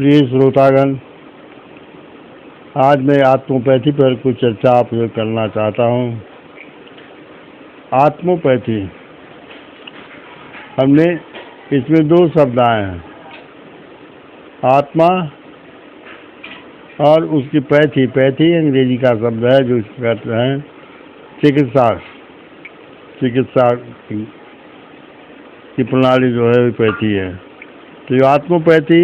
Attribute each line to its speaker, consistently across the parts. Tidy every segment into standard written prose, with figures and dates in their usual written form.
Speaker 1: प्रिय श्रोतागण, आज मैं आत्मोपैथी पर कुछ चर्चा आपसे करना चाहता हूँ। आत्मोपैथी, हमने इसमें दो शब्द आए हैं, आत्मा और उसकी पैथी। पैथी अंग्रेजी का शब्द है जो इसको कहते हैं चिकित्सा की प्रणाली जो है वो पैथी है। तो ये आत्मोपैथी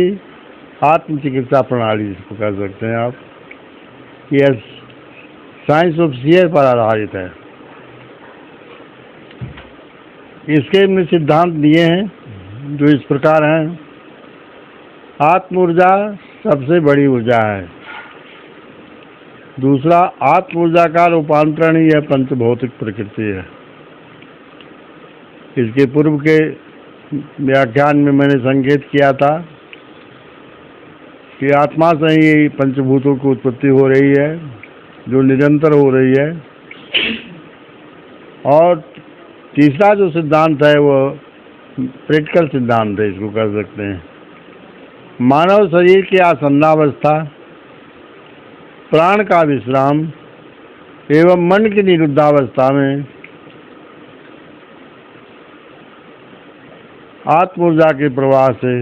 Speaker 1: आत्म चिकित्सा प्रणाली इसको कह सकते हैं आप। यह साइंस ऑफ सियर पर आधारित है। इसके में सिद्धांत दिए हैं जो इस प्रकार हैं। आत्म ऊर्जा सबसे बड़ी ऊर्जा है। दूसरा, आत्म ऊर्जा का रूपांतरण ही है पंचभौतिक प्रकृति है। इसके पूर्व के व्याख्यान में मैंने संकेत किया था कि आत्मा से ही पंचभूतों की उत्पत्ति हो रही है, जो निरंतर हो रही है। और तीसरा जो सिद्धांत है वो प्रैक्टिकल सिद्धांत है, इसको कह सकते हैं। मानव शरीर की आसन्नावस्था, प्राण का विश्राम एवं मन की निरुद्धावस्था में आत्म ऊर्जा के प्रवाह से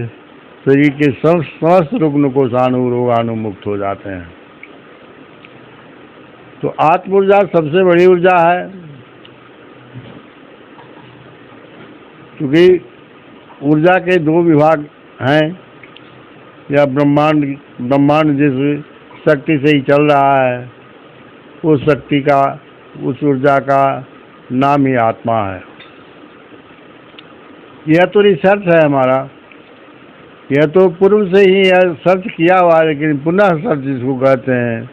Speaker 1: शरीर के समस्त रुग्ण को रोगाणुमुक्त हो जाते हैं। तो आत्म ऊर्जा सबसे बड़ी ऊर्जा है, क्योंकि ऊर्जा के दो विभाग हैं। या ब्रह्मांड जिस शक्ति से ही चल रहा है, उस शक्ति का, उस ऊर्जा का नाम ही आत्मा है। यह तो रिसर्च है हमारा, यह तो पूर्व से ही सर्च किया हुआ है, लेकिन पुनः सर्च इसको कहते हैं।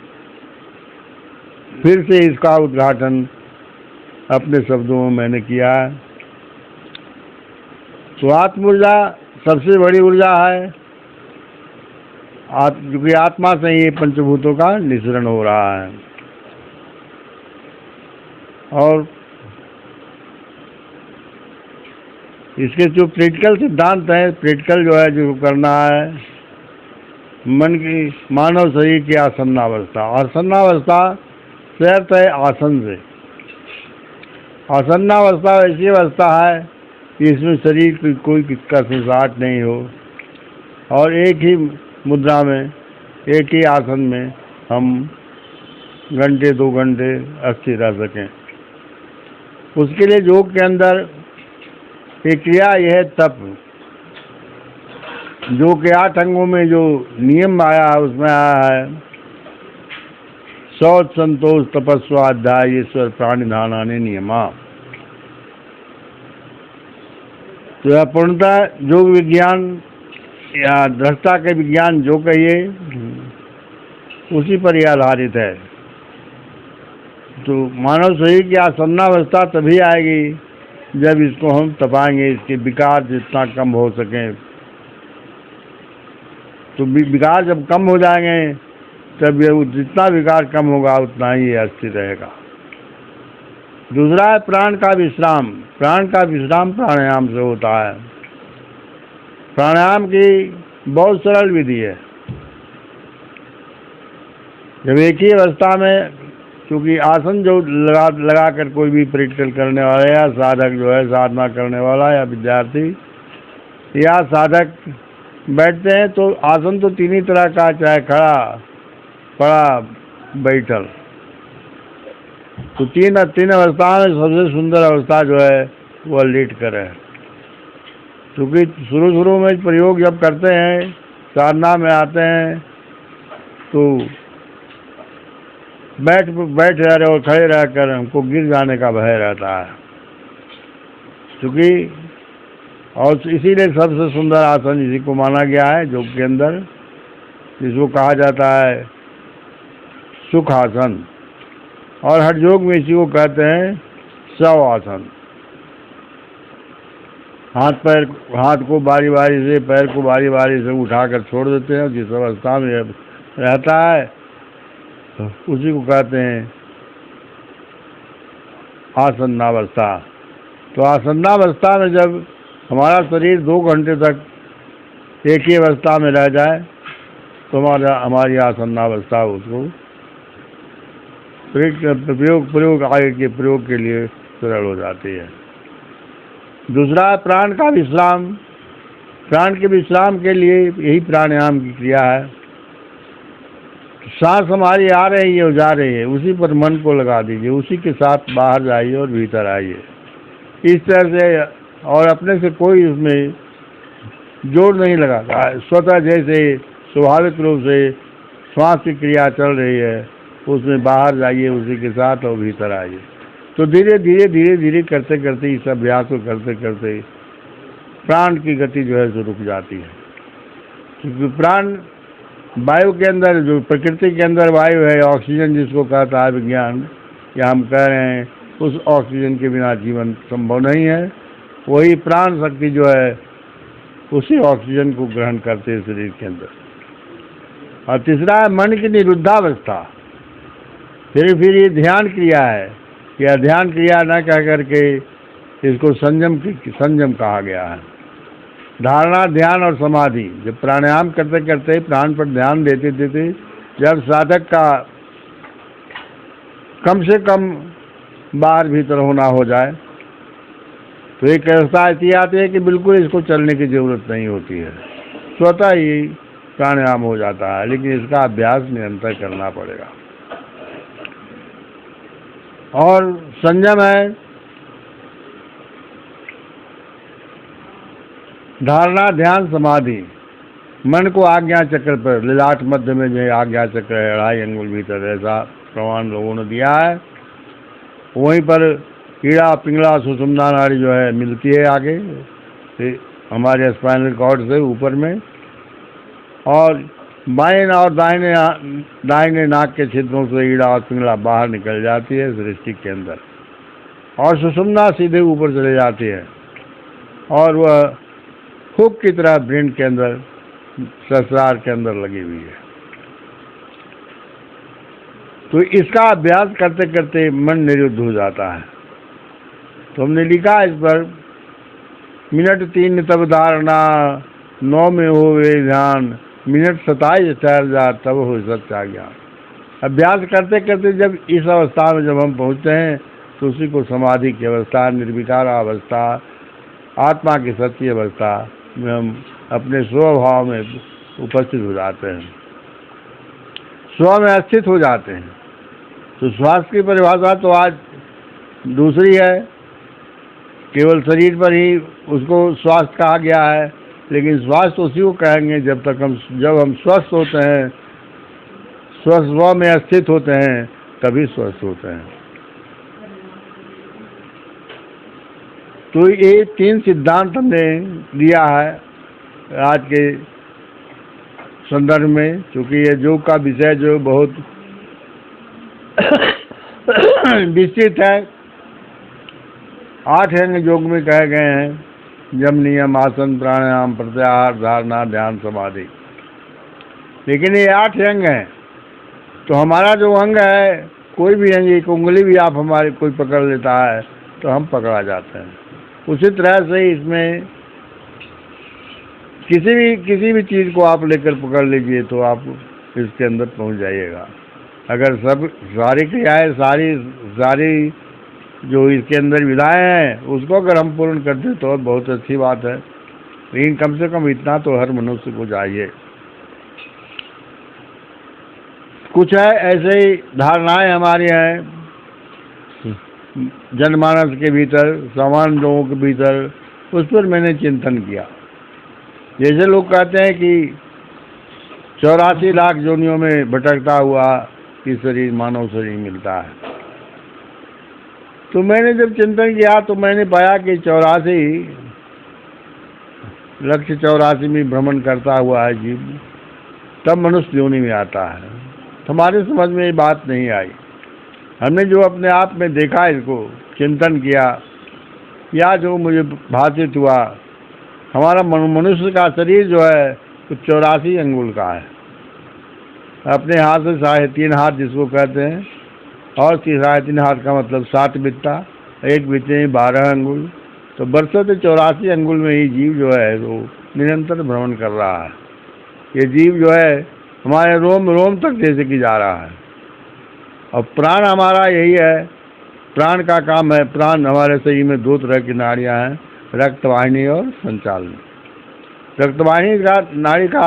Speaker 1: फिर से इसका उद्घाटन अपने शब्दों में मैंने किया है। तो आत्म ऊर्जा सबसे बड़ी ऊर्जा है, क्योंकि आत्मा से ही पंचभूतों का निःसरण हो रहा है। और इसके जो प्रैक्टिकल सिद्धांत है, प्रैक्टिकल जो है जो करना है, मन की, मानव शरीर की आसन्नावस्था। आसन्नावस्था से अर्थ है आसन से। आसन्नावस्था ऐसी अवस्था है कि इसमें शरीर की कोई कसमसाहट नहीं हो और एक ही मुद्रा में, एक ही आसन में हम घंटे 2 घंटे स्थिर रह सकें। उसके लिए योग के अंदर एक क्रिया यह है तप, जो के 8 अंगों में जो नियम आया है उसमें आया है शौच संतोष तपस्वाध्याय ईश्वर प्राणिधानानि नियमा। तो यह पूर्णतः योग विज्ञान या दृष्टा के विज्ञान जो कहिए उसी पर यह आधारित है। तो मानव शरीर की आसन्नावस्था तभी आएगी जब इसको हम तपाएंगे, इसके विकार जितना कम हो सके। तो विकार जब कम हो जाएंगे तब ये जितना विकार कम होगा उतना ही स्थिर रहेगा। दूसरा है प्राण का विश्राम। प्राण का विश्राम प्राणायाम से होता है। प्राणायाम की बहुत सरल विधि है। जब एक ही अवस्था में, क्योंकि आसन जो लगा कर कोई भी प्रैक्टिकल करने वाला या साधक जो है, साधना करने वाला या विद्यार्थी या साधक बैठते हैं, तो आसन तो 3 ही तरह का, चाहे खड़ा, पड़ा, बैठल। तो तीन अवस्थाओं में सबसे सुंदर अवस्था जो है वह लेट कर है। क्योंकि शुरू में प्रयोग जब करते हैं, साधना में आते हैं, तो बैठ रह रहे और खड़े रहकर हमको गिर जाने का भय रहता है। क्योंकि और इसीलिए सबसे सुंदर आसन इसी को माना गया है योग के अंदर, जिसको कहा जाता है सुख आसन। और हठ योग में इसी को कहते हैं शव आसन। हाथ को बारी बारी से, पैर को बारी बारी से उठाकर छोड़ देते हैं। जिस अवस्था में रहता है उसी को कहते हैं आसन्नावस्था। तो आसन्नावस्था में जब हमारा शरीर 2 घंटे तक एक ही अवस्था में रह जाए तो हमारी आसन्नावस्था उसको प्रयोग आगे के प्रयोग के लिए सरल हो जाती है। दूसरा, प्राण का विश्राम। प्राण के विश्राम के लिए यही प्राणायाम की क्रिया है। सांस हमारी आ रही है और जा रही है, उसी पर मन को लगा दीजिए, उसी के साथ बाहर जाइए और भीतर आइए, इस तरह से। और अपने से कोई उसमें जोर नहीं लगाता, स्वतः जैसे स्वाभाविक रूप से श्वास की क्रिया चल रही है उसमें बाहर जाइए उसी के साथ और भीतर आइए। तो धीरे धीरे करते करते इस अभ्यास को करते करते प्राण की गति जो है सो रुक जाती है। क्योंकि प्राण वायु के अंदर, जो प्रकृति के अंदर वायु है, ऑक्सीजन जिसको कहता है विज्ञान, या हम कह रहे हैं, उस ऑक्सीजन के बिना जीवन संभव नहीं है। वही प्राण शक्ति जो है उसी ऑक्सीजन को ग्रहण करते हैं शरीर के अंदर। और तीसरा है मन की निरुद्धावस्था। फिर ये ध्यान क्रिया है। यह ध्यान क्रिया न कह करके इसको संयम कहा गया है। धारणा, ध्यान और समाधि। जब प्राणायाम करते करते प्राण पर ध्यान देते देते जब साधक का कम से कम बाहर भीतर होना हो जाए तो एक अवस्था ऐसी आती है कि बिल्कुल इसको चलने की जरूरत नहीं होती है, स्वतः ही प्राणायाम हो जाता है। लेकिन इसका अभ्यास निरंतर करना पड़ेगा। और संयम है धारणा, ध्यान, समाधि। मन को आज्ञा चक्र पर, ललाट मध्य में जो आज्ञा चक्र है 2.5 अंगुल भीतर, ऐसा प्रमाण लोगों ने दिया है। वहीं पर कीड़ा, पिंगला, सुषुम्ना नाड़ी जो है मिलती है आगे हमारे स्पाइनल कॉर्ड से ऊपर में, और बाएं और दाहिने नाक के छिद्रों से ईड़ा और पिंगला बाहर निकल जाती है सृष्टि के अंदर, और सुषुम्ना सीधे ऊपर चले जाती है, और वह हुक की तरह ब्रेन के अंदर, सहस्रार के अंदर लगी हुई है। तो इसका अभ्यास करते करते मन निरुद्ध हो जाता है। तो हमने लिखा इस पर, मिनट 3 तब धारणा, 9 में हो वे ध्यान, मिनट 27 ठहर जा तब हो सच्चा ज्ञान। अभ्यास करते करते जब इस अवस्था में जब हम पहुँचते हैं तो उसी को समाधि की अवस्था, निर्विकार अवस्था, आत्मा की सच्ची अवस्था में हम अपने स्वभाव में उपस्थित हो जाते हैं, स्व में स्थित हो जाते हैं। तो स्वास्थ्य की परिभाषा तो आज दूसरी है, केवल शरीर पर ही उसको स्वास्थ्य कहा गया है, लेकिन स्वास्थ्य उसी को कहेंगे जब हम स्वस्थ होते हैं, स्व में स्थित होते हैं, तभी स्वस्थ होते हैं। तो ये 3 सिद्धांत हमने दिया है आज के संदर्भ में, क्योंकि ये योग का विषय जो बहुत विस्तृत है। 8 अंग योग में कहे गए हैं, यम, नियम, आसन, प्राणायाम, प्रत्याहार, धारणा, ध्यान, समाधि। लेकिन ये 8 अंग हैं। तो हमारा जो अंग है, कोई भी अंग, एक उंगली भी आप हमारी कोई पकड़ लेता है तो हम पकड़ा जाते हैं। उसी तरह से इसमें किसी भी चीज़ को आप लेकर पकड़ लीजिए तो आप इसके अंदर पहुंच जाइएगा। अगर सारी क्रियाएँ, सारी जो इसके अंदर विधाएँ हैं उसको अगर हम पूर्ण करते तो बहुत अच्छी बात है। लेकिन कम से कम इतना तो हर मनुष्य को चाहिए। कुछ है ऐसे ही धारणाएं हमारी हैं जनमानस के भीतर, सामान्य लोगों के भीतर, उस पर मैंने चिंतन किया। जैसे लोग कहते हैं कि 84 लाख योनियों में भटकता हुआ कि शरीर, मानव शरीर मिलता है। तो मैंने जब चिंतन किया तो मैंने पाया कि 84 में भ्रमण करता हुआ है जीव, तब मनुष्य योनि में आता है। हमारे समझ में ये बात नहीं आई। हमने जो अपने आप में देखा, इसको चिंतन किया, या जो मुझे भाषित हुआ, हमारा मनुष्य का शरीर जो है तो 84 अंगुल का है। अपने हाथ से 3.5 हाथ जिसको कहते हैं, और 3.5 हाथ का मतलब 7 बित्ता, 1 बित्ते में 12 अंगुल। तो बरसों से 84 अंगुल में ही जीव जो है वो निरंतर भ्रमण कर रहा है। ये जीव जो है हमारे रोम रोम तक जैसे कि जा रहा है। और प्राण हमारा यही है, प्राण का काम है। प्राण हमारे शरीर में 2 तरह की नाड़ियाँ हैं, रक्तवाहिनी और संचालन। रक्तवाहिनी का नाड़ी का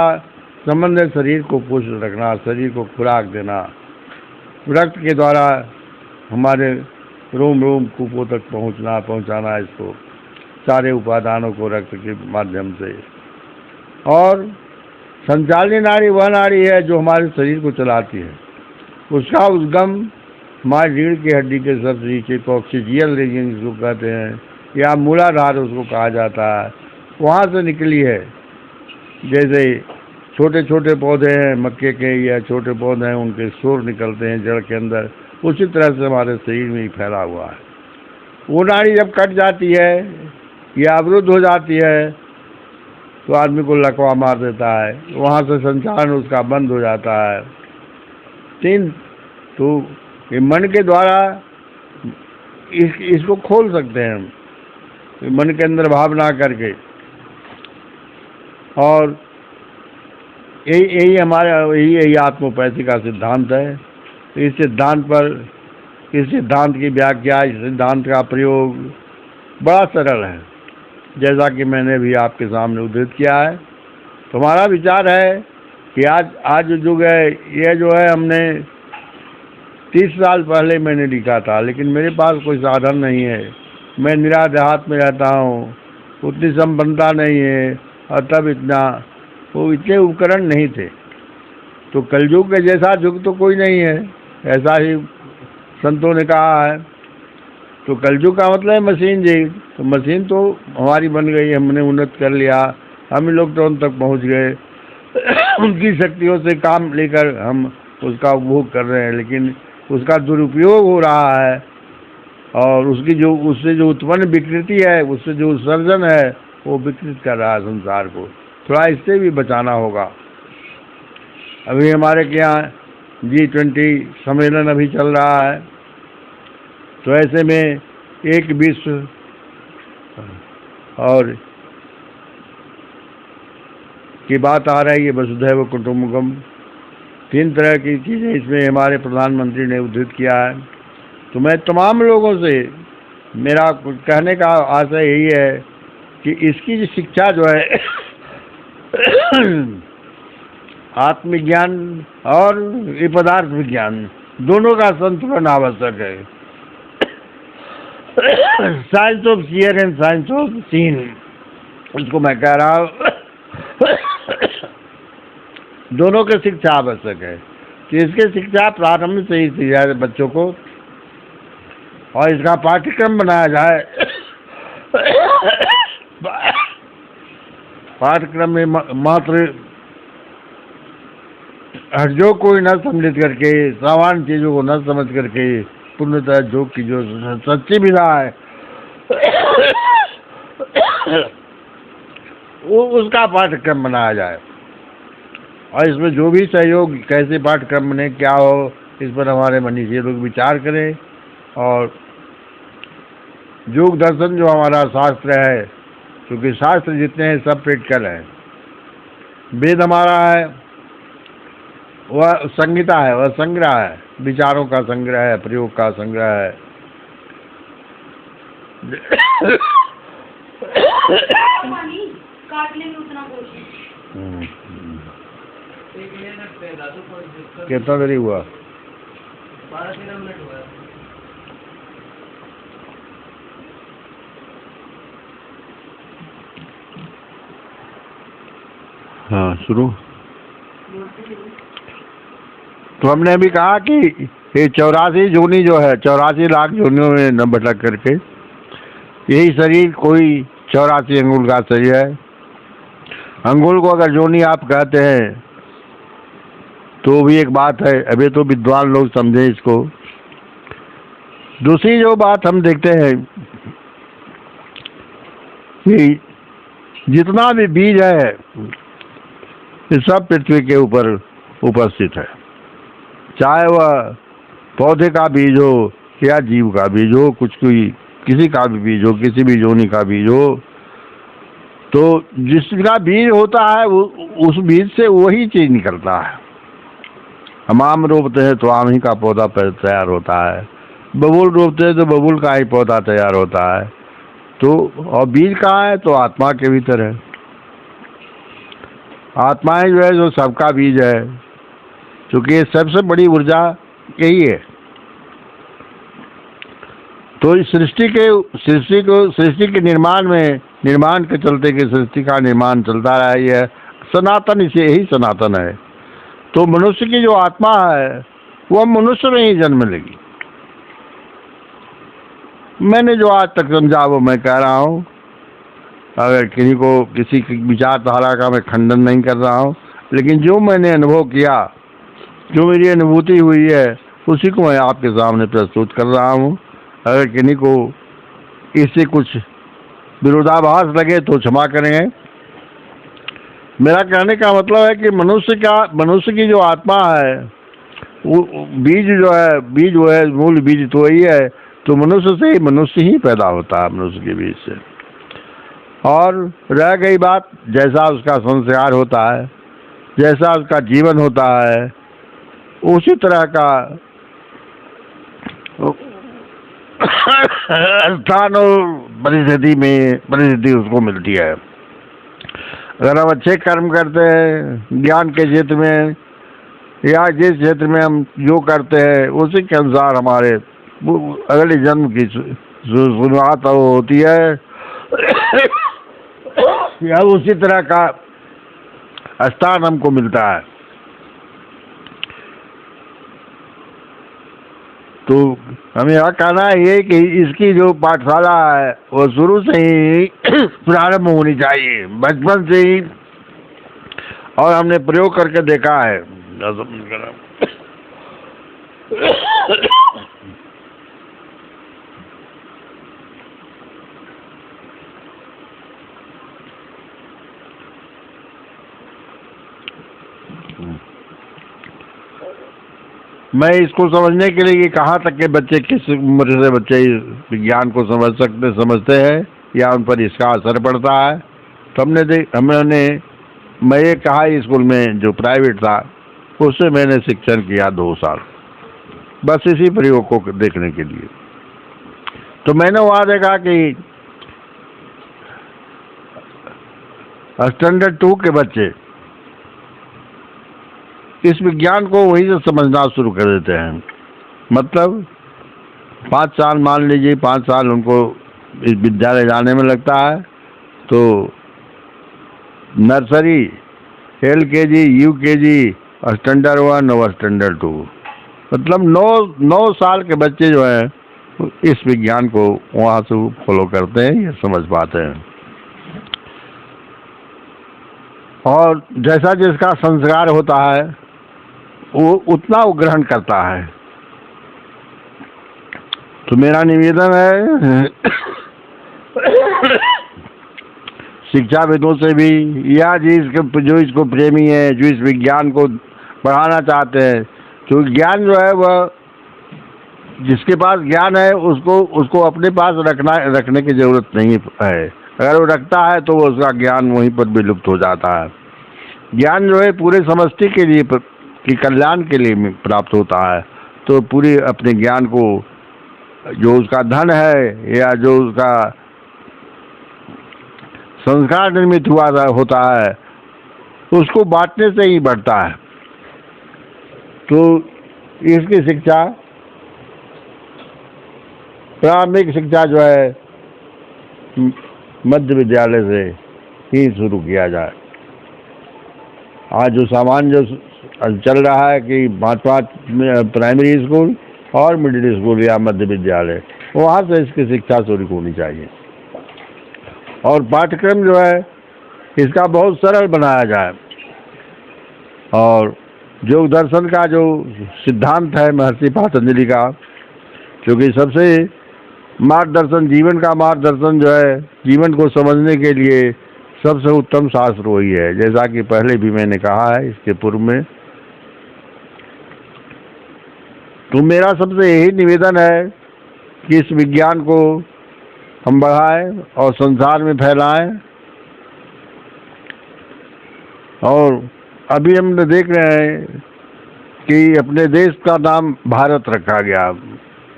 Speaker 1: संबंध है शरीर को पुष्ट रखना, शरीर को खुराक देना। रक्त के द्वारा हमारे रोम रोम कूपों तक पहुंचाना इसको, सारे उपादानों को रक्त के माध्यम से। और संचालनी नाड़ी वह नाड़ी है जो हमारे शरीर को चलाती है। उसका उद्गम हमारी रीढ़ की हड्डी के सबसे नीचे कॉक्सिजियल रीजन जिसको कहते हैं, या मूलाधार उसको कहा जाता है, वहाँ से निकली है। जैसे छोटे छोटे पौधे हैं मक्के के या छोटे पौधे हैं, उनके सूर निकलते हैं जड़ के अंदर, उसी तरह से हमारे शरीर में ही फैला हुआ है। वो नाड़ी जब कट जाती है या अवरुद्ध हो जाती है तो आदमी को लकवा मार देता है, वहाँ से संचालन उसका बंद हो जाता है। 3 तो ये मन के द्वारा इसको खोल सकते हैं हम, मन के अंदर भावना करके। और यही आत्मोपैथी का सिद्धांत है। इस सिद्धांत की व्याख्या, इस सिद्धांत का प्रयोग बड़ा सरल है, जैसा कि मैंने भी आपके सामने उद्धृत किया है। तो हमारा विचार है कि आज जो युग है, यह जो है हमने 30 साल पहले मैंने लिखा था, लेकिन मेरे पास कोई साधन नहीं है। मैं निरा देहात में रहता हूँ, उतनी संपन्नता नहीं है, और तब इतने उपकरण नहीं थे। तो कलयुग के जैसा युग तो कोई नहीं है, ऐसा ही संतों ने कहा है। तो कलयुग का मतलब है मशीन जी। तो मशीन तो हमारी बन गई, हमने उन्नत कर लिया, हम इलेक्ट्रॉन तक पहुंच गए। उनकी शक्तियों से काम लेकर हम उसका उपभोग कर रहे हैं, लेकिन उसका दुरुपयोग हो रहा है। और उससे जो उत्पन्न विकृति है, उससे जो उत्सर्जन है, वो विकृत कर रहा है संसार को। थोड़ा इससे भी बचाना होगा। अभी हमारे के यहाँ G20 सम्मेलन अभी चल रहा है, तो ऐसे में एक विश्व और की बात आ रही है, वसुधैव कुटुंबकम। 3 तरह की चीज़ें इसमें हमारे प्रधानमंत्री ने उद्धृत किया है। तो मैं तमाम लोगों से, मेरा कहने का आशय यही है कि इसकी जो शिक्षा जो है आत्मविज्ञान और ये पदार्थ विज्ञान दोनों का संतुलन आवश्यक है। Science of seer and science of seen, उसको मैं कह रहा हूँ। दोनों की शिक्षा आवश्यक है। तो इसकी शिक्षा प्रारंभ से ही दी जाए बच्चों को, और इसका पाठ्यक्रम बनाया जाए। पाठ्यक्रम में मात्र हरजोग को न सम्मिलित करके, सामान्य चीज़ों को न समझ करके, पूर्णतः जोग की जो सच्ची विधा है वो उसका पाठ्यक्रम बनाया जाए। और इसमें जो भी सहयोग, कैसे पाठ्यक्रम बने, क्या हो, इस पर हमारे मनीषी लोग विचार करें। और योग दर्शन जो हमारा शास्त्र है, क्योंकि शास्त्र जितने हैं सब प्रैक्टिकल हैं। वेद हमारा है, वह संहिता है, वह संग्रह है, विचारों का संग्रह है, प्रयोग का संग्रह है। कितना देरी हुआ?
Speaker 2: 12-13 मिनट हुआ।
Speaker 1: हाँ, शुरू। तो हमने अभी कहा कि ये 84 जोनी जो है, 84 लाख जोनियों में न भटक करके यही शरीर कोई 84 अंगुल का शरीर है। अंगुल को अगर जोनी आप कहते हैं तो भी एक बात है, अभी तो विद्वान लोग समझे इसको। दूसरी जो बात हम देखते हैं कि जितना भी बीज है ये सब पृथ्वी के ऊपर उपस्थित है, चाहे वह पौधे का बीज हो या जीव का बीज हो, किसी का भी बीज हो, किसी भी जोनी का बीज हो। तो जिसका बीज होता है उस बीज से वही चीज निकलता है। हम आम रोपते हैं तो आम ही का पौधा तैयार होता है, बबूल रोपते हैं तो बबूल का ही पौधा तैयार होता है। तो और बीज कहाँ है? तो आत्मा के भीतर है। आत्माएं जो है जो सबका बीज है, क्योंकि ये सबसे बड़ी ऊर्जा यही है। तो इस सृष्टि के निर्माण के चलते कि सृष्टि का निर्माण चलता रहा है, सनातन इसे यही सनातन है। तो मनुष्य की जो आत्मा है वो मनुष्य में ही जन्म लेगी। मैंने जो आज तक समझा वो मैं कह रहा हूँ। अगर किसी की विचारधारा का मैं खंडन नहीं कर रहा हूँ, लेकिन जो मैंने अनुभव किया, जो मेरी अनुभूति हुई है, उसी को मैं आपके सामने प्रस्तुत कर रहा हूँ। अगर किन्हीं को इससे कुछ विरोधाभास लगे तो क्षमा करेंगे। मेरा कहने का मतलब है कि मनुष्य की जो आत्मा है, वो बीज जो है मूल बीज तो वही है। तो मनुष्य ही पैदा होता है, मनुष्य के बीज से। और रह गई बात, जैसा उसका संस्कार होता है, जैसा उसका जीवन होता है, उसी तरह का स्थान और परिस्थिति उसको मिलती है। अगर हम अच्छे कर्म करते हैं ज्ञान के क्षेत्र में, या जिस क्षेत्र में हम जो करते हैं उसी के अनुसार हमारे अगले जन्म की शुरुआत होती है, या उसी तरह का स्थान हमको मिलता है। तो हमें यह कहना है ये कि इसकी जो पाठशाला है वो शुरू से ही प्रारंभ होनी चाहिए, बचपन से ही। और हमने प्रयोग करके देखा है। मैं इसको समझने के लिए कहाँ तक के बच्चे किस उम्र से बच्चे विज्ञान को समझते हैं या उन पर इसका असर पड़ता है, तो मैं ये कहा स्कूल में जो प्राइवेट था उससे मैंने शिक्षण किया 2 साल, बस इसी प्रयोग को देखने के लिए। तो मैंने वहाँ देखा कि स्टैंडर्ड 2 के बच्चे इस विज्ञान को वहीं से समझना शुरू कर देते हैं। मतलब 5 साल, मान लीजिए 5 साल उनको इस विद्यालय जाने में लगता है, तो नर्सरी, LKG, UKG, स्टैंडर्ड 1 और स्टैंडर्ड 2, मतलब 9 साल के बच्चे जो हैं इस विज्ञान को वहाँ से फॉलो करते हैं, ये समझ पाते हैं। और जैसा जिसका संस्कार होता है वो उतना वो ग्रहण करता है। तो मेरा निवेदन है शिक्षाविदों से भी, या जो इसको प्रेमी है, जो इस विज्ञान को बढ़ाना चाहते हैं, तो ज्ञान जो है वह जिसके पास ज्ञान है उसको अपने पास रखने की जरूरत नहीं है। अगर वो रखता है तो वो उसका ज्ञान वहीं पर विलुप्त हो जाता है। ज्ञान जो है पूरे समष्टि के लिए कि कल्याण के लिए प्राप्त होता है। तो पूरे अपने ज्ञान को, जो उसका धन है या जो उसका संस्कार निर्मित होता है, उसको बांटने से ही बढ़ता है। तो इसकी शिक्षा, प्रारंभिक शिक्षा जो है मध्य विद्यालय से ही शुरू किया जाए। आज जो सामान्य जो चल रहा है कि 5 प्राइमरी स्कूल और मिडिल स्कूल या मध्य विद्यालय, वहाँ से इसकी शिक्षा शुरू होनी चाहिए। और पाठ्यक्रम जो है इसका बहुत सरल बनाया जाए। और योग दर्शन का जो सिद्धांत है महर्षि पतंजलि का, क्योंकि सबसे मार्गदर्शन, जीवन का मार्गदर्शन जो है, जीवन को समझने के लिए सबसे उत्तम शास्त्र वही है। जैसा कि पहले भी मैंने कहा है इसके पूर्व में। तो मेरा सबसे यही निवेदन है कि इस विज्ञान को हम बढ़ाएं और संसार में फैलाएं। और अभी हम देख रहे हैं कि अपने देश का नाम भारत रखा गया।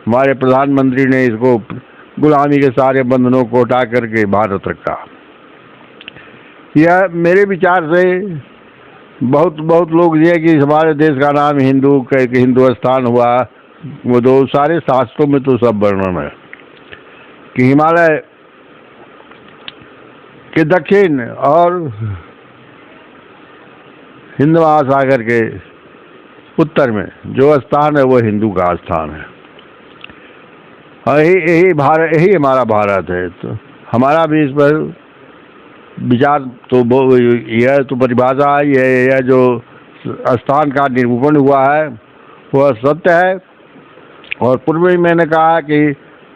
Speaker 1: हमारे प्रधानमंत्री ने इसको गुलामी के सारे बंधनों को हटा करके भारत रखा। यह मेरे विचार से बहुत लोग ये कि हमारे देश का नाम हिंदुस्तान हुआ, वो दो सारे शास्त्रों में तो सब वर्णन है कि हिमालय के दक्षिण और हिंद महासागर के उत्तर में जो स्थान है वो हिंदू का स्थान है। और यही हमारा भारत है। तो हमारा भी इस पर विचार तो यह तो परिभाषा यह जो स्थान का निरूपण हुआ है वह सत्य है। और पूर्व में मैंने कहा कि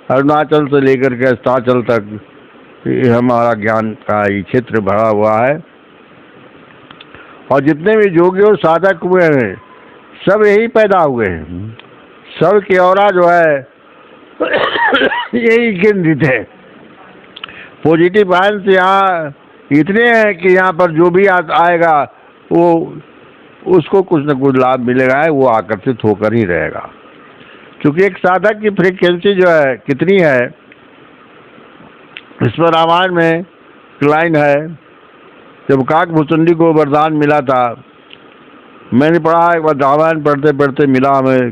Speaker 1: अरुणाचल से लेकर के अस्ताचल तक हमारा ज्ञान का ये क्षेत्र भरा हुआ है। और जितने भी योगी और साधक हुए हैं सब यही पैदा हुए हैं। सब की औरा जो है यही केंद्रित है। पॉजिटिव आयंस यहाँ इतने हैं कि यहाँ पर जो भी आएगा वो उसको कुछ न कुछ लाभ मिलेगा, वो आकर्षित होकर ही रहेगा। क्योंकि एक साधक की फ्रीक्वेंसी जो है कितनी है, इस पर रामायण में लाइन है। जब काकभूषुंडी को वरदान मिला था, मैंने पढ़ा एक बार रामायण पढ़ते पढ़ते मिला हमें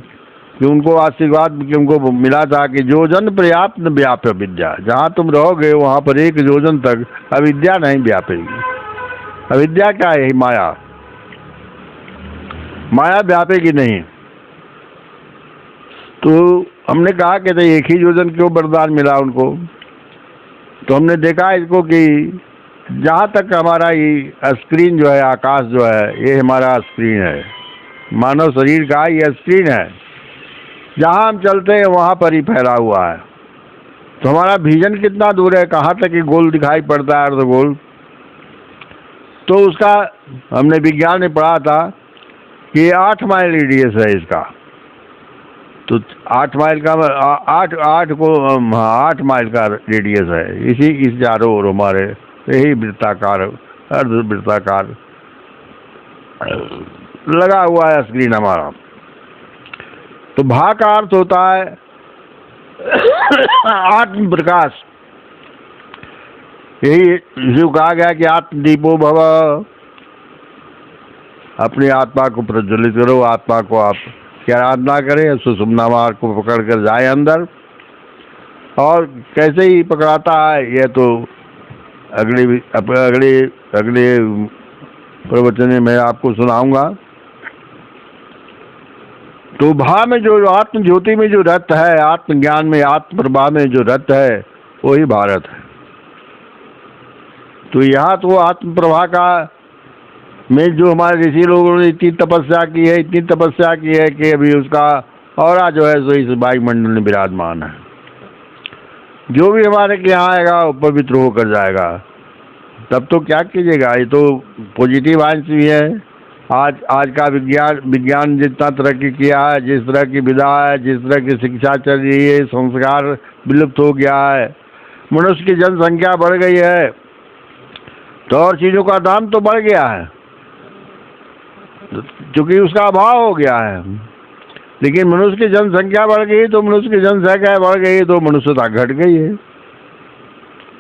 Speaker 1: कि उनको आशीर्वाद कि उनको मिला था कि योजन पर्याप्त न व्याप्य विद्या, जहाँ तुम रहोगे वहाँ पर 1 योजन तक अविद्या नहीं व्यापेगी। अविद्या क्या है? माया। माया व्यापेगी नहीं। तो हमने कहा कि 1 ही योजन क्यों वरदान मिला उनको? तो हमने देखा इसको कि जहाँ तक हमारा ये स्क्रीन जो है, आकाश जो है, ये हमारा स्क्रीन है। मानव शरीर का ये स्क्रीन है। जहाँ हम चलते हैं वहाँ पर ही फैला हुआ है। तो हमारा विजन कितना दूर है, कहाँ तक ये गोल दिखाई पड़ता है, अर्धगोल। तो उसका हमने विज्ञान में पढ़ा था कि 8 माइल रेडियस है इसका। तो 8 माइल का 8 माइल का रेडियस है। इस चारों ओर हमारे यही वृत्ताकार, अर्धवृत्ताकार लगा हुआ है स्क्रीन हमारा। तो भा का अर्थ होता है आत्म प्रकाश। यही जो कहा गया कि आत्मदीपो भव, अपनी आत्मा को प्रज्वलित करो। आत्मा को आप की आराधना करें, सुषुम्ना मार्ग को पकड़ कर जाए अंदर। और कैसे ही पकड़ाता है यह तो अगले प्रवचन में मैं आपको सुनाऊंगा। तो भा में जो आत्म ज्योति में जो रत है, आत्मज्ञान में, आत्म प्रभा में जो रत है, वही भारत है। तो यहाँ तो आत्म प्रभा का में जो हमारे ऋषि लोगों ने इतनी तपस्या की है कि अभी उसका औरा जो है सो इस वायुमंडल में विराजमान है। जो भी हमारे के यहाँ आएगा वो पवित्र होकर जाएगा। तब तो क्या कीजिएगा, ये तो पॉजिटिव आंस भी है। आज का विज्ञान जितना तरक्की किया है, जिस तरह की विधा है, जिस तरह की शिक्षा चल रही है, संस्कार विलुप्त हो गया है, मनुष्य की जनसंख्या बढ़ गई है, तो और चीज़ों का दाम तो बढ़ गया है क्योंकि उसका अभाव हो गया है। लेकिन मनुष्य की जनसंख्या बढ़ गई तो मनुष्यता घट गई है।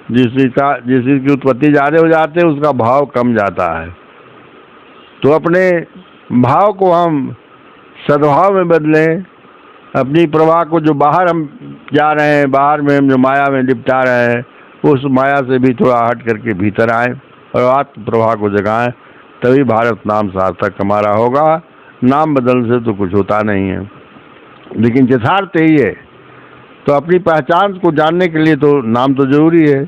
Speaker 1: जिस चीज़ की उत्पत्ति ज़्यादा हो जाते है उसका भाव कम जाता है। तो अपने भाव को हम सद्भाव में बदलें। अपनी प्रवाह को जो बाहर हम जा रहे हैं, बाहर में हम जो माया में लिपटा रहे हैं, उस माया से भी थोड़ा हट करके भीतर आए और आत्म प्रवाह को जगाएं। तभी भारत नाम सार्थक हमारा होगा। नाम बदलने से तो कुछ होता नहीं है, लेकिन यथार्थ यही है। तो अपनी पहचान को जानने के लिए तो नाम तो जरूरी है,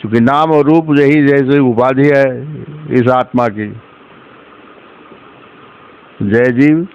Speaker 1: क्योंकि नाम और रूप यही जैसे उपाधि है इस आत्मा की। जय जीव।